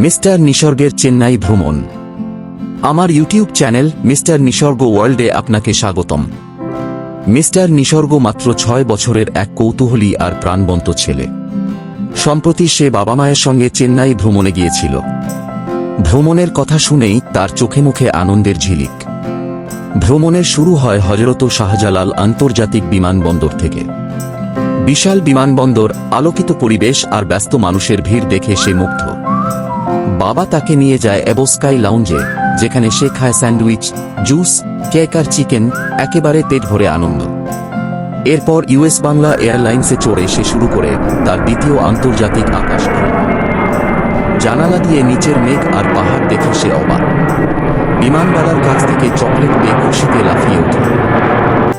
Mister নিসর্গের Chennai ভ্রমণ। আমার YouTube channel mister নিসর্গ ওয়ার্ল্ডে আপনাকে স্বাগতম। মিস্টার নিসর্গ মাত্র 6 বছরের এক কৌতূহলী আর প্রাণবন্ত ছেলে। সম্প্রতি সে বাবা মায়ের সঙ্গে চেন্নাই ভ্রমণে গিয়েছিল। ভ্রমণের কথা শুনেই তার চোখে মুখে আনন্দের ঝিলিক। ভ্রমণের শুরু হয় হযরত শাহজালাল আন্তর্জাতিক বিমানবন্দর থেকে। বিশাল বিমানবন্দর, আলোকিত পরিবেশ আর ব্যস্ত মানুষের ভিড় দেখে সে মুগ্ধ। বাবা তাকে নিয়ে যায় এবোস্কাই লাউঞ্জে, যেখানে সে খায় স্যান্ডউইচ, জুস, কেক আর চিকেন, একেবারে পেট ভরে আনন্দ। এরপর ইউএস বাংলা এয়ারলাইন্সে চড়ে সে শুরু করে তার দ্বিতীয় আন্তর্জাতিক আকাশ ভ্রমণ। জানালা দিয়ে নিচের মেঘ আর পাহাড় দেখে সে অবাক। বিমানবালার কাছ থেকে চকলেট পেয়ে খুশিতে লাফিয়ে ওঠে।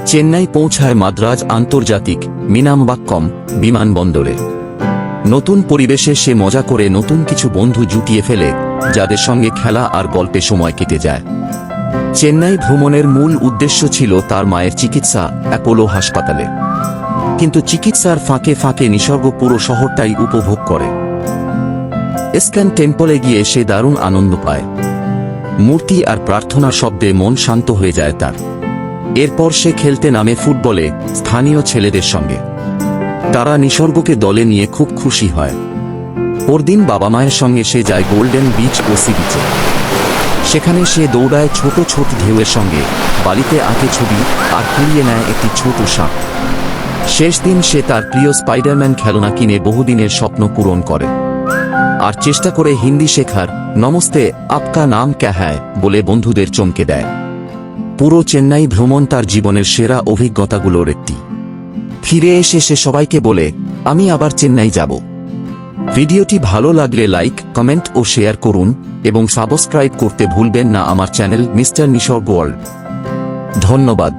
চেন্নাই পৌঁছায় মাদ্রাজ আন্তর্জাতিক মিনামবাক্কম বিমানবন্দরে। নতুন পরিবেশে সে মজা করে নতুন কিছু বন্ধু জুটিয়ে ফেলে, যাদের সঙ্গে খেলা আর গল্পে সময় কেটে যায়। চেন্নাই ভ্রমণের মূল উদ্দেশ্য ছিল তার মায়ের চিকিৎসা অ্যাপোলো হাসপাতালে। কিন্তু চিকিৎসার ফাঁকে ফাঁকে নিসর্গ পুরো শহরটাই উপভোগ করে। ইস্কন টেম্পলে গিয়ে সে দারুণ আনন্দ পায়। মূর্তি আর প্রার্থনার শব্দে মন শান্ত হয়ে যায় তার। এরপর সে খেলতে নামে ফুটবলে স্থানীয় ছেলেদের সঙ্গে। তারা নিসর্গকে দলে নিয়ে খুব খুশি হয়। পরদিন বাবা মায়ের সঙ্গে সে যায় গোল্ডেন বিচ ও সি বিচে। সেখানে সে দৌড়ায় ছোট ছোট ঢেউয়ের সঙ্গে, বালিতে আঁকে ছবি আর কুড়িয়ে নেয় একটি ছোট সাপ। শেষ দিন সে তার প্রিয় স্পাইডারম্যান খেলনা কিনে বহুদিনের স্বপ্ন পূরণ করে। আর চেষ্টা করে হিন্দি শেখার। নমস্তে, আপকা নাম ক্যা হ্যায় বলে বন্ধুদের চমকে দেয়। পুরো চেন্নাই ভ্রমণ তার জীবনের সেরা অভিজ্ঞতাগুলোর একটি। ফিরে এসে সে সবাইকে বলে, আমি আবার চেন্নাই যাব। ভিডিওটি ভালো লাগলে লাইক, কমেন্ট ও শেয়ার করুন এবং সাবস্ক্রাইব করতে ভুলবেন না আমার চ্যানেল মিস্টার নিসর্গ ওয়ার্ল্ড। ধন্যবাদ।